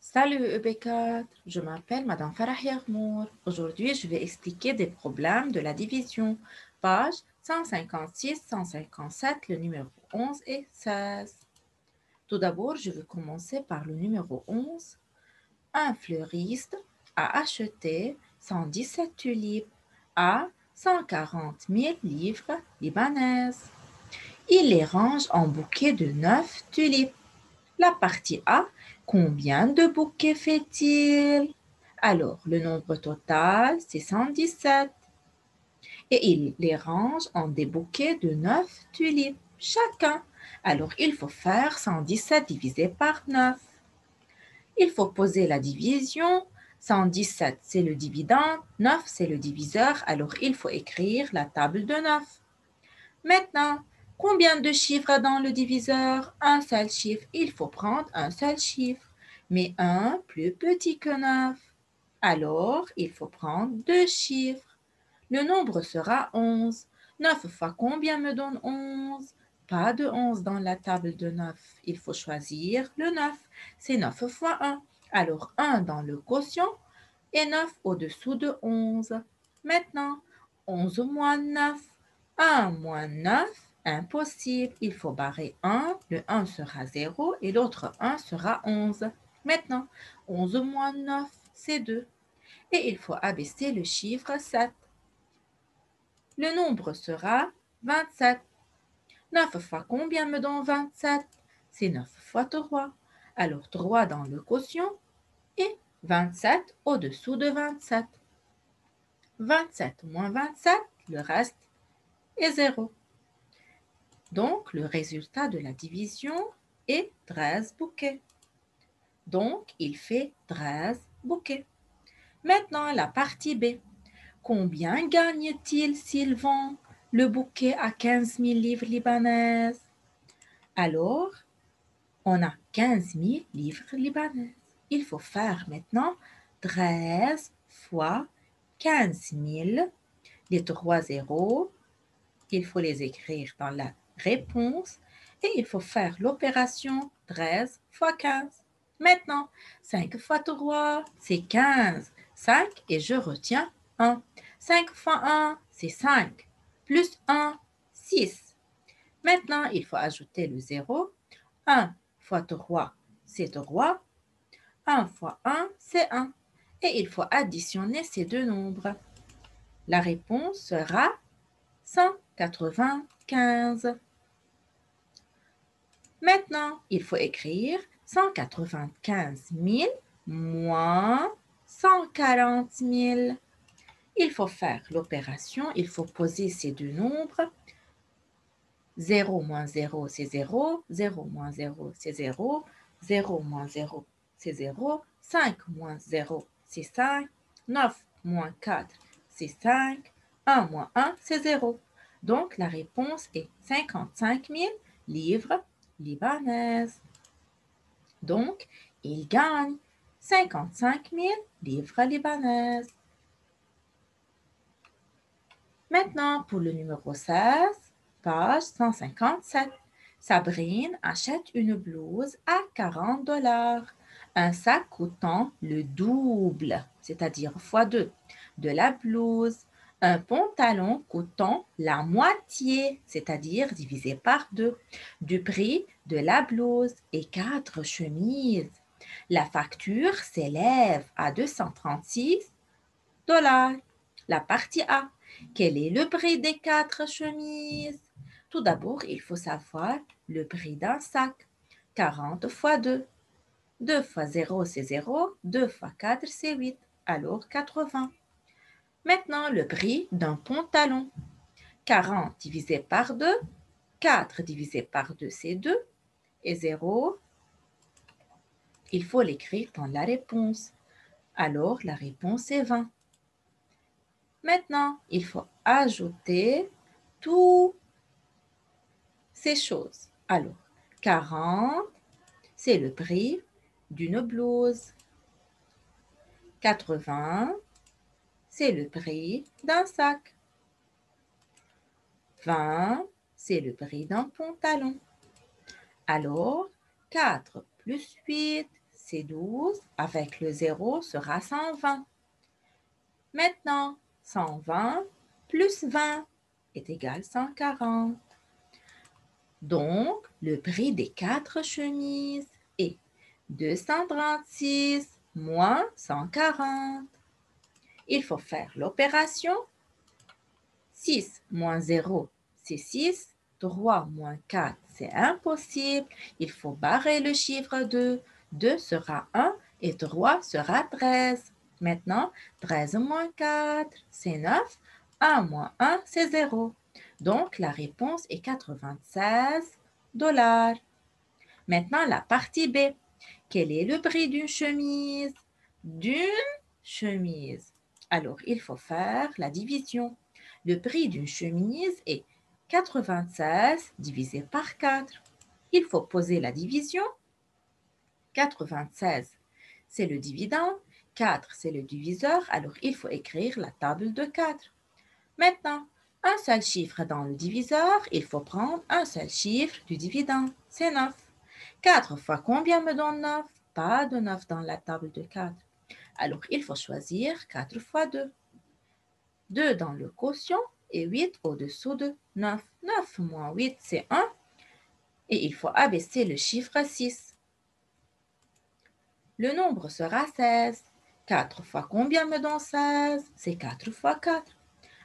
Salut EB4, je m'appelle Madame Farah Yarmour. Aujourd'hui, je vais expliquer des problèmes de la division. Page 156-157, le numéro 11 et 16. Tout d'abord, je vais commencer par le numéro 11. Un fleuriste a acheté 117 tulipes à 140 000 livres libanaises. Il les range en bouquets de 9 tulipes. La partie A, combien de bouquets fait-il? Alors, le nombre total, c'est 117. Et il les range en des bouquets de 9 tulipes chacun. Alors, il faut faire 117 divisé par 9. Il faut poser la division. 117, c'est le dividende. 9, c'est le diviseur. Alors, il faut écrire la table de 9. Maintenant, combien de chiffres dans le diviseur? Un seul chiffre. Il faut prendre un seul chiffre, mais un plus petit que 9. Alors, il faut prendre deux chiffres. Le nombre sera 11. 9 fois combien me donne 11? Pas de 11 dans la table de 9. Il faut choisir le 9. C'est 9 fois 1. Alors, 1 dans le quotient et 9 au-dessous de 11. Maintenant, 11 moins 9. 1 moins 9, impossible. Il faut barrer 1. Le 1 sera 0 et l'autre 1 sera 11. Maintenant, 11 moins 9, c'est 2. Et il faut abaisser le chiffre 7. Le nombre sera 27. 9 fois combien me donne 27? C'est 9 fois 3. Alors 3 dans le quotient et 27 au-dessous de 27. 27 moins 27, le reste est 0. Donc, le résultat de la division est 13 bouquets. Donc, il fait 13 bouquets. Maintenant, la partie B. Combien gagne-t-il s'il vend le bouquet à 15 000 livres libanaises? Alors, on a 15 000 livres libanaises. Il faut faire maintenant 13 fois 15 000. Les 3 zéros, il faut les écrire dans la réponse et il faut faire l'opération 13 fois 15. Maintenant, 5 fois 3, c'est 15. 5 et je retiens 1. 5 fois 1, c'est 5. Plus 1, 6. Maintenant, il faut ajouter le 0. 1 fois 3, c'est 3. 1 fois 1, c'est 1. Et il faut additionner ces deux nombres. La réponse sera 195. Maintenant, il faut écrire 195 000 moins 140 000. Il faut faire l'opération, il faut poser ces deux nombres. 0 moins 0, c'est 0. 0 moins 0, c'est 0. 0 moins 0, c'est 0. 5 moins 0, c'est 5. 9 moins 4, c'est 5. 1 moins 1, c'est 0. Donc, la réponse est 55 000 livres libanaises. Donc, il gagne 55 000 livres libanaises. Maintenant, pour le numéro 16, page 157. Sabrine achète une blouse à 40 $, un sac coûtant le double, c'est-à-dire fois 2, de la blouse, un pantalon coûtant la moitié, c'est-à-dire divisé par 2, du prix de la blouse et 4 chemises. La facture s'élève à 236 $. La partie A. Quel est le prix des 4 chemises? Tout d'abord, il faut savoir le prix d'un sac. 40 fois 2. 2 fois 0, c'est 0. 2 fois 4, c'est 8. Alors 80. Maintenant, le prix d'un pantalon. 40 divisé par 2. 4 divisé par 2, c'est 2. Et 0, il faut l'écrire dans la réponse. Alors, la réponse est 20. Maintenant, il faut ajouter toutes ces choses. Alors, 40, c'est le prix d'une blouse. 80, c'est le prix d'un sac. 20, c'est le prix d'un pantalon. Alors, 4 plus 8, c'est 12. Avec le 0 sera 120. Maintenant, 120 plus 20 est égal à 140. Donc, le prix des 4 chemises est 236 moins 140. Il faut faire l'opération. 6 moins 0, c'est 6. 3 moins 4, c'est impossible. Il faut barrer le chiffre 2. 2 sera 1 et 3 sera 13. Maintenant, 13 moins 4, c'est 9. 1 moins 1, c'est 0. Donc, la réponse est 96 $. Maintenant, la partie B. Quel est le prix d'une chemise? D'une chemise. Alors, il faut faire la division. Le prix d'une chemise est 96 divisé par 4. Il faut poser la division. 96, c'est le dividende. 4, c'est le diviseur. Alors, il faut écrire la table de 4. Maintenant, un seul chiffre dans le diviseur, il faut prendre un seul chiffre du dividende. C'est 9. 4 fois combien me donne 9? Pas de 9 dans la table de 4. Alors, il faut choisir 4 fois 2. 2 dans le quotient et 8 au-dessous de 9. 9 moins 8, c'est 1. Et il faut abaisser le chiffre 6. Le nombre sera 16. 4 fois combien me donne 16? C'est 4 fois 4.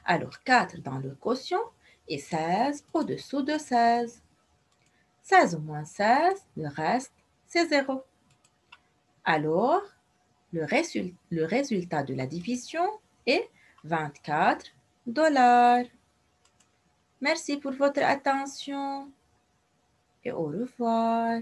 Alors 4 dans le quotient et 16 au-dessous de 16. 16 moins 16, le reste, c'est 0. Alors, le résultat de la division est 24 $. Merci pour votre attention et au revoir.